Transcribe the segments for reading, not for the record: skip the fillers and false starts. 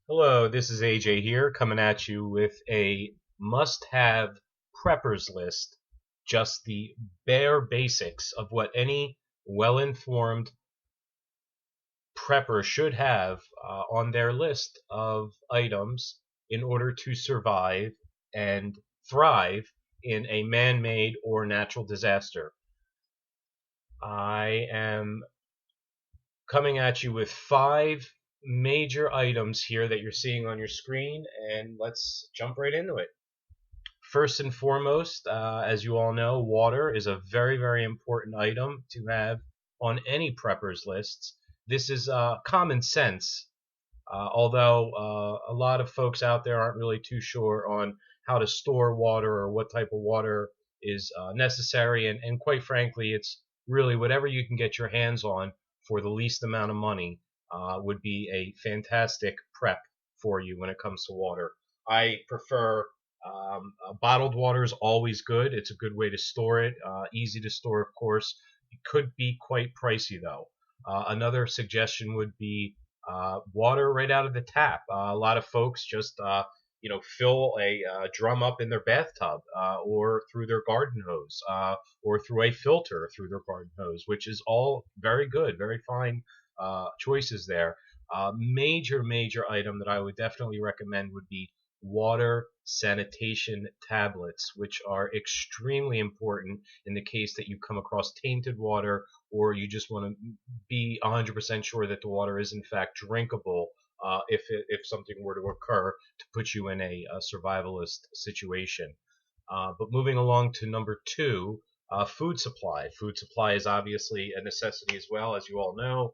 Hello, this is AJ here, coming at you with a must-have preppers list, just the bare basics of what any well-informed prepper should have on their list of items in order to survive and thrive in a man-made or natural disaster. I am coming at you with five major items here that you're seeing on your screen, and let's jump right into it. First and foremost, as you all know, water is a very, very important item to have on any prepper's lists. This is common sense, although a lot of folks out there aren't really too sure on how to store water or what type of water is necessary. And quite frankly, it's really whatever you can get your hands on for the least amount of money would be a fantastic prep for you when it comes to water. I prefer bottled water is always good. It's a good way to store it. Easy to store, of course. It could be quite pricey though. Another suggestion would be water right out of the tap. A lot of folks just fill a drum up in their bathtub or through their garden hose or through a filter through their garden hose, which is all very good, very fine choices there. Major item that I would definitely recommend would be water sanitation tablets, which are extremely important in the case that you come across tainted water or you just want to be 100% sure that the water is in fact drinkable if something were to occur to put you in a survivalist situation. But moving along to number two, food supply. Food supply is obviously a necessity as well, as you all know.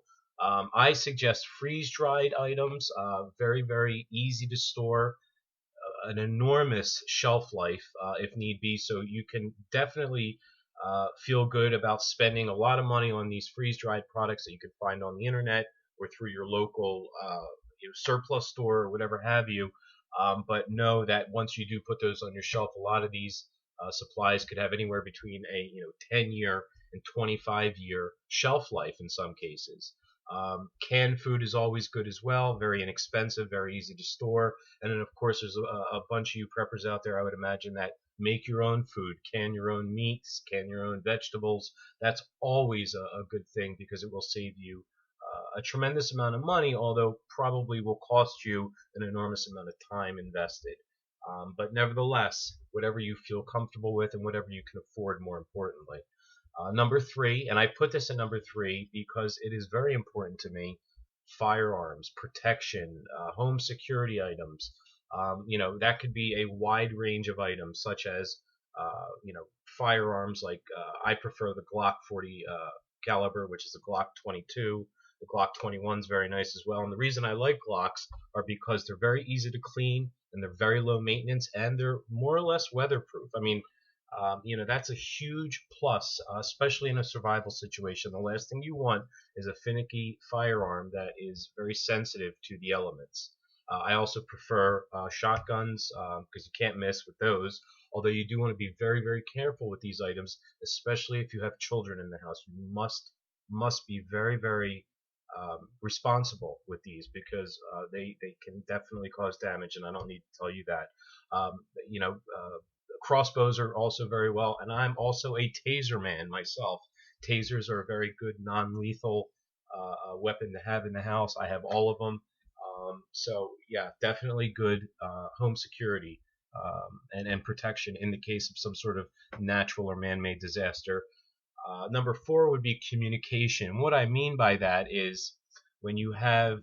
I suggest freeze-dried items, very easy to store, an enormous shelf life if need be. So you can definitely feel good about spending a lot of money on these freeze-dried products that you can find on the internet or through your local surplus store or whatever have you. But know that once you do put those on your shelf, a lot of these supplies could have anywhere between a 10-year and 25-year shelf life in some cases. Canned food is always good as well, very inexpensive, very easy to store. And then, of course, there's a bunch of you preppers out there, I would imagine, that make your own food, can your own meats, can your own vegetables. That's always a good thing because it will save you a tremendous amount of money, although probably will cost you an enormous amount of time invested. But nevertheless, whatever you feel comfortable with and whatever you can afford, more importantly. Number three, and I put this at number three because it is very important to me, firearms, protection, home security items. That could be a wide range of items, such as, firearms like I prefer the Glock 40 caliber, which is a Glock 22. The Glock 21 is very nice as well. And the reason I like Glocks are because they're very easy to clean and they're very low maintenance and they're more or less weatherproof. I mean, that's a huge plus, especially in a survival situation. The last thing you want is a finicky firearm that is very sensitive to the elements. I also prefer shotguns because you can't miss with those. Although you do want to be very careful with these items, especially if you have children in the house. You must be very responsible with these because they can definitely cause damage, and I don't need to tell you that. Um, you know, Crossbows are also very well, and I'm also a taser man myself. Tasers are a very good non-lethal weapon to have in the house. I have all of them. So yeah, definitely good home security and protection in the case of some sort of natural or man-made disaster. Number four would be communication. What I mean by that is when you have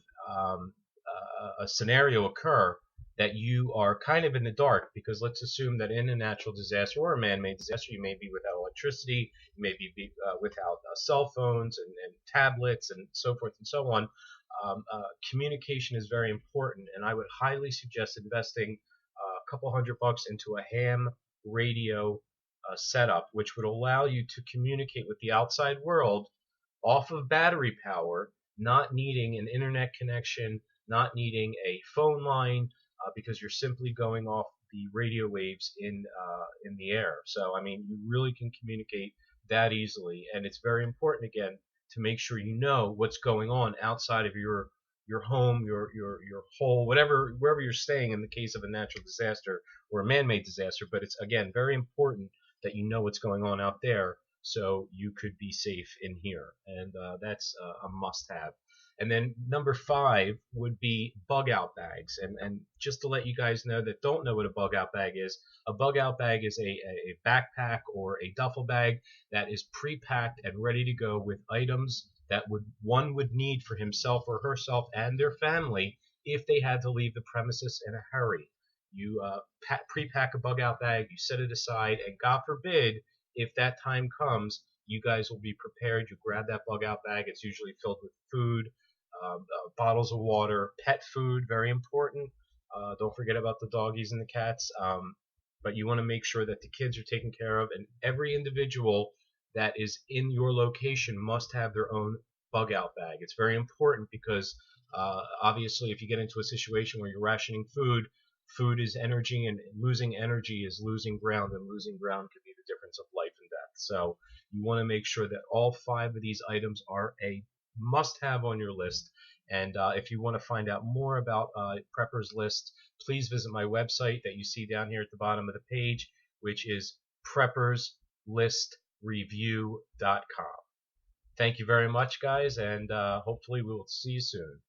a scenario occur that you are kind of in the dark, because let's assume that in a natural disaster or a man-made disaster, you may be without electricity, you may be without cell phones and tablets and so forth and so on. Communication is very important, and I would highly suggest investing a couple $100 into a ham radio setup, which would allow you to communicate with the outside world off of battery power, not needing an internet connection, not needing a phone line, because you're simply going off the radio waves in the air. So I mean, you really can communicate that easily, and it's very important again to make sure you know what's going on outside of your your home, your hole, whatever, wherever you're staying in the case of a natural disaster or a man-made disaster. But it's, again, very important that you know what's going on out there so you could be safe in here, and that's a must-have. And then number 5 would be bug out bags. And just to let you guys know that don't know what a bug out bag is, a bug out bag is a backpack or a duffel bag that is pre-packed and ready to go with items that one would need for himself or herself and their family if they had to leave the premises in a hurry. You pre-pack a bug out bag, you set it aside, and God forbid, if that time comes, you guys will be prepared. You grab that bug out bag. It's usually filled with food, bottles of water, pet food, very important. Don't forget about the doggies and the cats. But you want to make sure that the kids are taken care of, and every individual that is in your location must have their own bug out bag. It's very important because obviously if you get into a situation where you're rationing food, food is energy, and losing energy is losing ground, and losing ground could be the difference of life and death. So you want to make sure that all 5 of these items are a must-have on your list. And if you want to find out more about Prepper's List, please visit my website that you see down here at the bottom of the page, which is prepperslist.review.com. Thank you very much, guys, and hopefully we will see you soon.